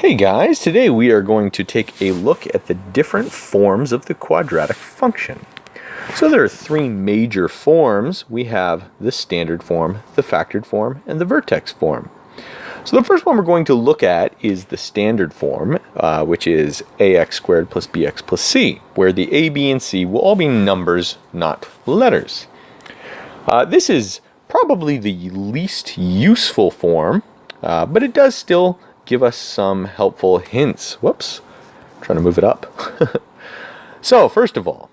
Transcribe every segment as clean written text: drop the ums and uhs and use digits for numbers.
Hey guys, today we are going to take a look at the different forms of the quadratic function. So there are three major forms. We have the standard form, the factored form, and the vertex form. So the first one we're going to look at is the standard form, which is ax squared plus bx plus c, where the a, b, and c will all be numbers, not letters. This is probably the least useful form, but it does still give us some helpful hints. Whoops, trying to move it up. So first of all,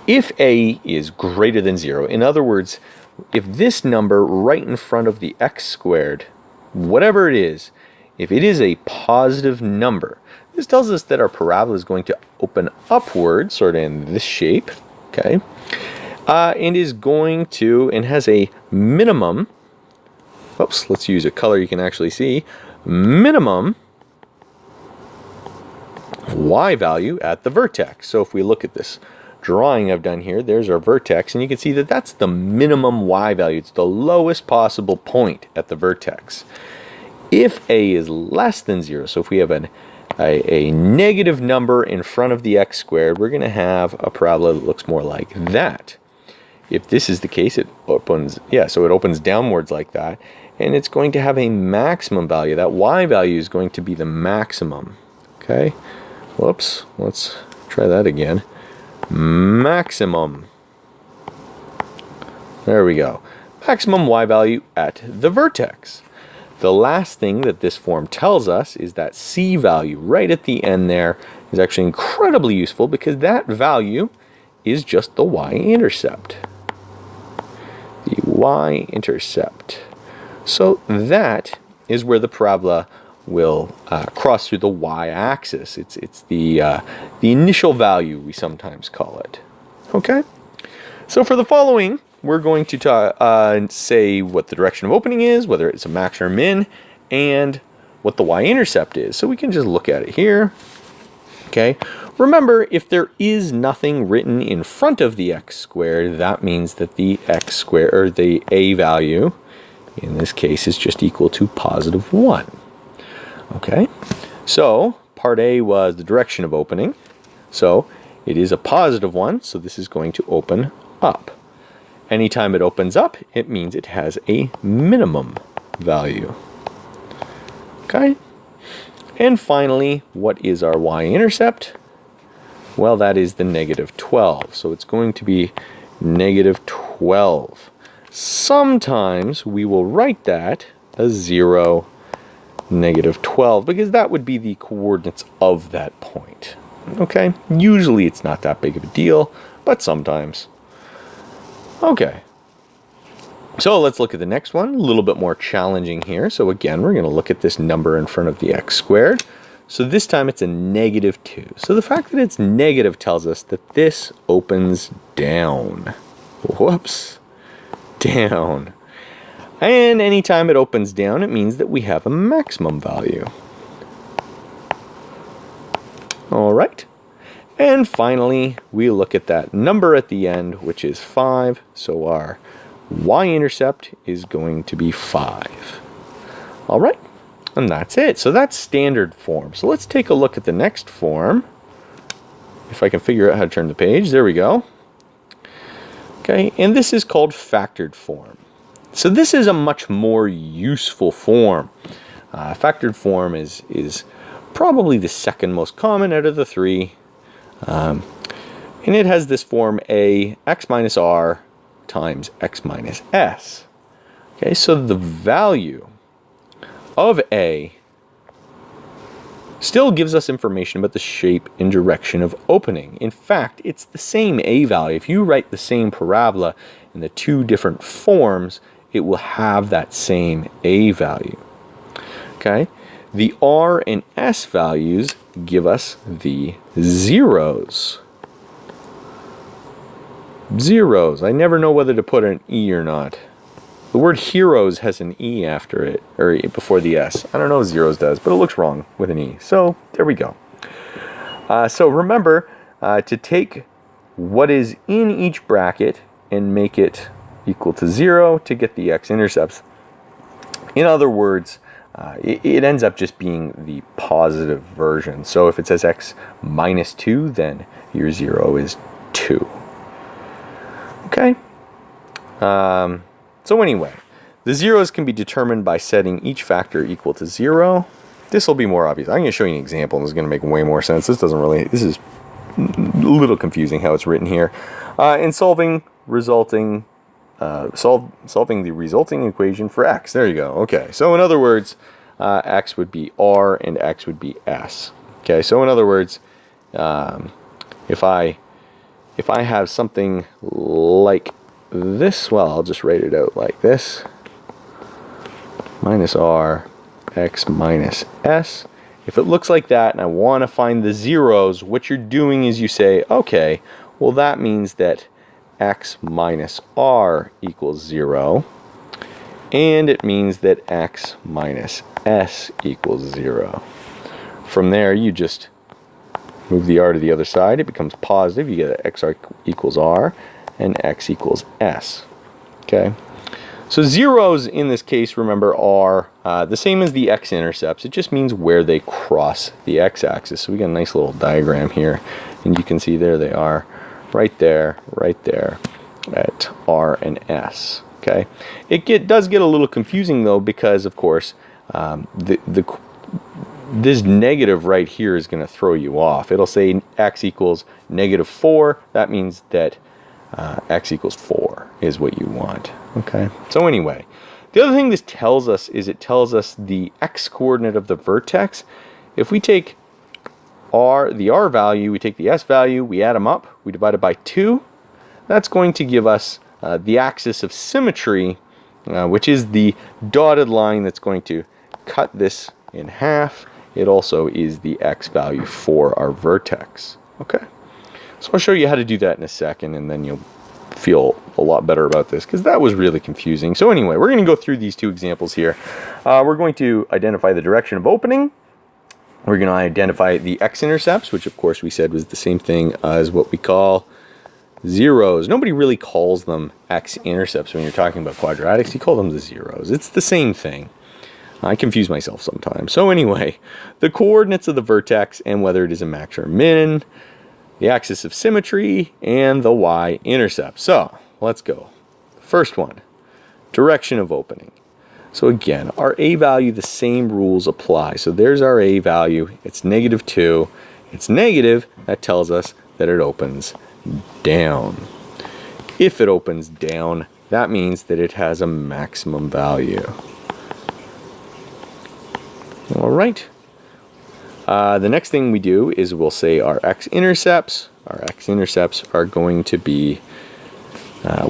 if a is greater than 0, in other words, if this number right in front of the x squared, whatever it is, if it is a positive number, this tells us that our parabola is going to open upward, sort of in this shape, okay, and is going to, and has a minimum, oops, let's use a color you can actually see, minimum y value at the vertex. So if we look at this drawing I've done here, there's our vertex, and you can see that that's the minimum y value. It's the lowest possible point at the vertex. If a is less than 0, so if we have a negative number in front of the x squared, we're going to have a parabola that looks more like that. If this is the case, it opens, so it opens downwards like that, and it's going to have a maximum value. That y value is going to be the maximum. Okay, whoops, let's try that again. Maximum. There we go. Maximum y value at the vertex. The last thing that this form tells us is that c value right at the end there is actually incredibly useful, because that value is just the y-intercept. The y-intercept. So that is where the parabola will cross through the y-axis. It's the initial value, we sometimes call it. Okay? So for the following, we're going to say what the direction of opening is, whether it's a max or a min, and what the y-intercept is. So we can just look at it here. Okay? Remember, if there is nothing written in front of the x squared, that means that the x squared, or the a value, in this case, is just equal to positive 1. Okay, so part A was the direction of opening. So it is a positive 1, so this is going to open up. Anytime it opens up, it means it has a minimum value. Okay, and finally, what is our y-intercept? Well, that is the negative 12. So it's going to be negative 12. Sometimes we will write that as 0, negative 12, because that would be the coordinates of that point. Okay, usually it's not that big of a deal, but sometimes. Okay, so let's look at the next one, a little bit more challenging here. So again, we're going to look at this number in front of the x squared. So this time it's a negative 2. So the fact that it's negative tells us that this opens down. Whoops. Down. And anytime it opens down, it means that we have a maximum value. All right. And finally, we look at that number at the end, which is 5. So our y-intercept is going to be 5. All right. And that's it. So that's standard form. So let's take a look at the next form. If I can figure out how to turn the page. There we go. Okay, and this is called factored form. So this is a much more useful form. Factored form is probably the second most common out of the three. And it has this form a x minus r times x minus s. Okay, so the value of a still gives us information about the shape and direction of opening. In fact, it's the same a value. If you write the same parabola in the two different forms, it will have that same a value. Okay? The r and s values give us the zeros. Zeros. I never know whether to put an e or not. The word heroes has an E after it, or before the S. I don't know if zeros does, but it looks wrong with an E. So there we go. So remember to take what is in each bracket and make it equal to 0 to get the x-intercepts. In other words, it ends up just being the positive version. So if it says x minus 2, then your 0 is 2. Okay? So anyway, the zeros can be determined by setting each factor equal to 0. This will be more obvious. I'm going to show you an example, and this is going to make way more sense. This is a little confusing how it's written here. In solving the resulting equation for x. There you go. Okay, so in other words, x would be r and x would be s. Okay, so in other words, if I have something like this, well, I'll just write it out like this: minus r, x minus s. If it looks like that and I want to find the zeros, what you're doing is you say, okay, well that means that x minus r equals 0, and it means that x minus s equals 0. From there, you just move the r to the other side. It becomes positive. You get x equals r and x equals s. Okay? So zeros in this case, remember, are the same as the x-intercepts. It just means where they cross the x-axis. So we got a nice little diagram here, and you can see there they are, right there at r and s. Okay, it does get a little confusing though, because of course this negative right here is going to throw you off. It'll say x equals negative 4. That means that x equals 4 is what you want. Okay, so anyway, the other thing this tells us is it tells us the x coordinate of the vertex. If we take the r value, we take the s value, we add them up, we divide it by 2, that's going to give us the axis of symmetry, which is the dotted line that's going to cut this in half. It also is the x value for our vertex. Okay, so I'll show you how to do that in a second, and then you'll feel a lot better about this, because that was really confusing. So anyway, we're going to go through these two examples here. We're going to identify the direction of opening. We're going to identify the x-intercepts, which of course we said was the same thing as what we call zeros. Nobody really calls them x-intercepts when you're talking about quadratics. You call them the zeros. It's the same thing. I confuse myself sometimes. So anyway, the coordinates of the vertex and whether it is a max or min, the axis of symmetry, and the y-intercept. So let's go. First one, direction of opening. So again, our a value, the same rules apply. So there's our a value. It's negative 2. It's negative. That tells us that it opens down. If it opens down, that means that it has a maximum value. All right. The next thing we do is we'll say our x-intercepts. Our x-intercepts are going to be,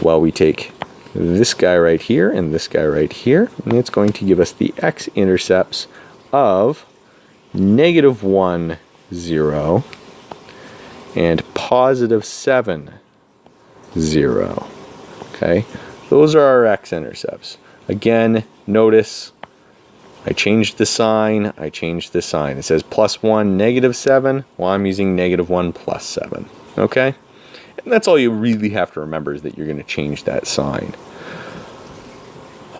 well, we take this guy right here and this guy right here, and it's going to give us the x-intercepts of negative 1, 0, and positive 7, 0. Okay, those are our x-intercepts. Again, notice I changed the sign, I changed the sign. It says plus 1, negative 7. Well, I'm using negative 1 plus 7. Okay? And that's all you really have to remember, is that you're going to change that sign.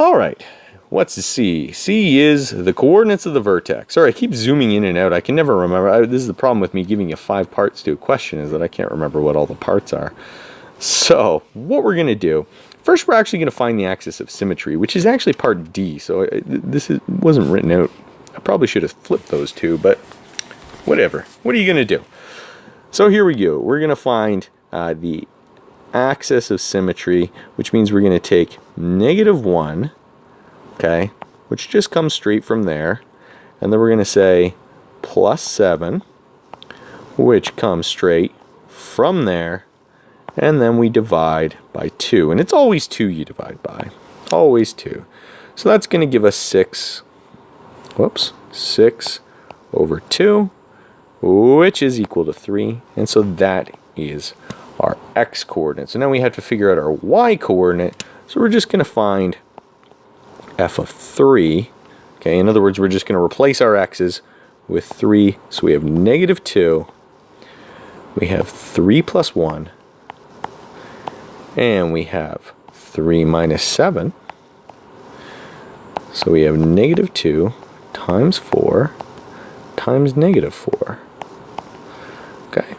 All right. What's C? C is the coordinates of the vertex. Sorry, I keep zooming in and out. I can never remember. This is the problem with me giving you 5 parts to a question, is that I can't remember what all the parts are. So, what we're going to do, first we're actually going to find the axis of symmetry, which is actually part D. So wasn't written out. I probably should have flipped those two, but whatever. What are you going to do? So here we go. We're going to find the axis of symmetry, which means we're going to take negative 1, okay, which just comes straight from there, and then we're going to say plus 7, which comes straight from there, and then we divide by 2. And it's always 2 you divide by. Always 2. So that's going to give us 6 over 2, which is equal to 3. And so that is our x coordinate. So now we have to figure out our y coordinate. So we're just going to find f of 3. Okay, in other words, we're just going to replace our x's with 3. So we have negative 2. We have 3 plus 1. And we have 3 minus 7. So we have negative 2 times 4 times negative 4. Okay.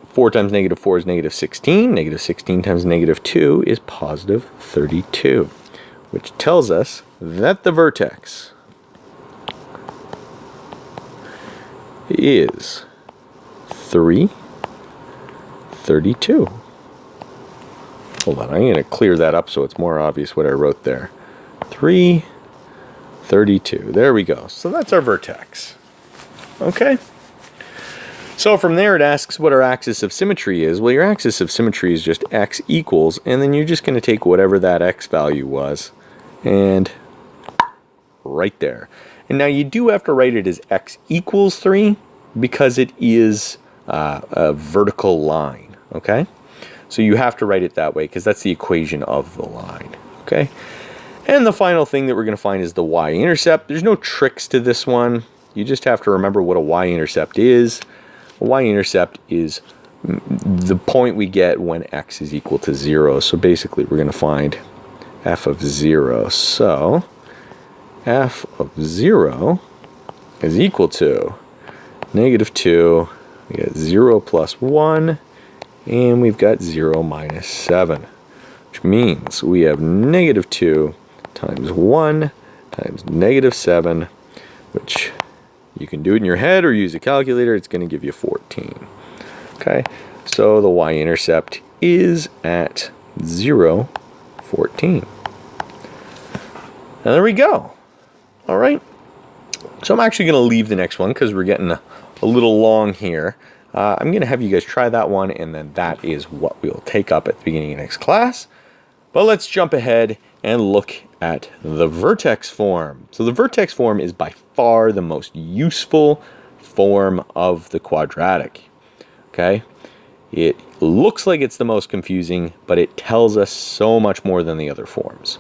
4 times negative 4 is negative 16. Negative 16 times negative 2 is positive 32, which tells us that the vertex is 3, 32. Hold on, I'm going to clear that up so it's more obvious what I wrote there. 3, 32. There we go. So that's our vertex. Okay. So from there it asks what our axis of symmetry is. Well, your axis of symmetry is just x equals, and then you're just going to take whatever that x value was, and right there. And now you do have to write it as x equals 3 because it is a vertical line, okay? So you have to write it that way because that's the equation of the line, okay? And the final thing that we're going to find is the y-intercept. There's no tricks to this one. You just have to remember what a y-intercept is. A y-intercept is the point we get when x is equal to 0. So basically we're going to find f of 0. So f of 0 is equal to negative 2. We get 0 plus 1. And we've got 0 minus 7, which means we have negative 2 times 1 times negative 7, which you can do it in your head or use a calculator. It's going to give you 14. Okay, so the y-intercept is at 0, 14. And there we go. All right. So I'm actually going to leave the next one because we're getting a little long here. I'm going to have you guys try that one, and then that is what we'll take up at the beginning of next class. But let's jump ahead and look at the vertex form. So the vertex form is by far the most useful form of the quadratic. Okay? It looks like it's the most confusing, but it tells us so much more than the other forms.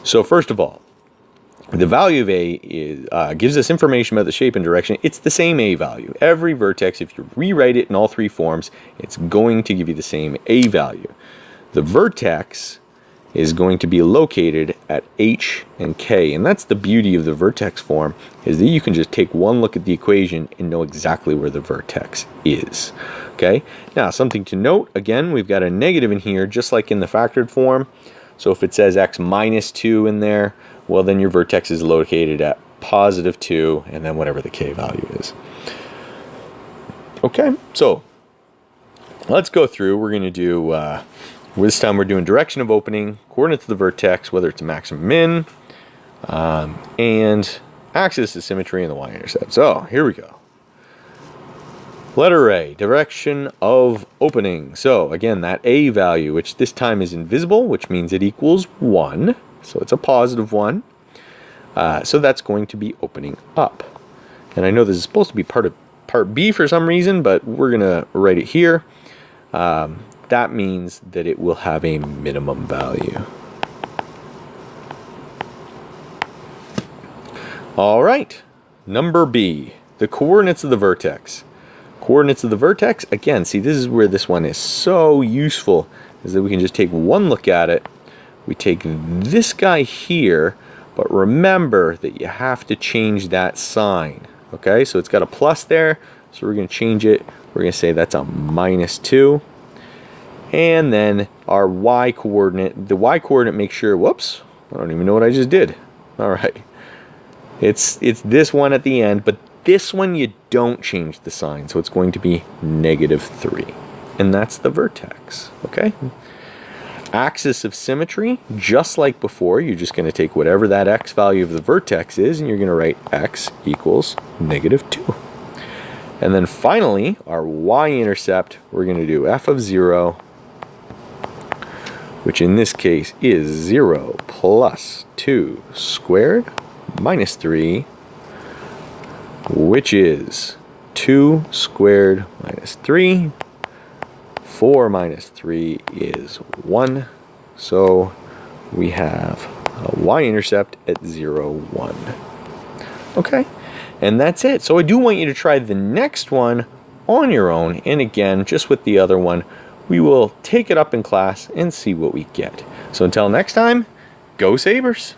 So first of all, the value of a is, gives us information about the shape and direction. It's the same a value. Every vertex, if you rewrite it in all three forms, it's going to give you the same a value. The vertex is going to be located at h and k, and that's the beauty of the vertex form, is that you can just take one look at the equation and know exactly where the vertex is. Okay, now something to note, again, we've got a negative in here just like in the factored form. So if it says x minus 2 in there, well, then your vertex is located at positive 2, and then whatever the k value is. Okay, so let's go through. We're going to do, this time we're doing direction of opening, coordinates of the vertex, whether it's a maximum min, and axis of symmetry and the y-intercept. So here we go. Letter A, direction of opening. So again, that a value, which this time is invisible, which means it equals 1. So it's a positive 1. So that's going to be opening up. And I know this is supposed to be part B for some reason, but we're going to write it here. That means that it will have a minimum value. All right, number B, the coordinates of the vertex. Coordinates of the vertex, again, see, this is where this one is so useful, is that we can just take one look at it. We take this guy here, but remember that you have to change that sign. Okay, so it's got a plus there, so we're going to change it. We're going to say that's a minus 2. And then our y coordinate, the y coordinate, make sure, whoops, I don't even know what I just did. All right, it's this one at the end, but this one you don't change the sign, so it's going to be negative 3. And that's the vertex, okay? Axis of symmetry, just like before, you're just going to take whatever that x value of the vertex is, and you're going to write x equals negative 2. And then finally, our y-intercept, we're going to do f of 0, which in this case is 0 plus 2 squared minus 3, which is 2 squared minus 3. 4 minus 3 is 1. So we have a y-intercept at 0, 1. Okay, and that's it. So I do want you to try the next one on your own. And again, just with the other one, we will take it up in class and see what we get. So until next time, go Sabres!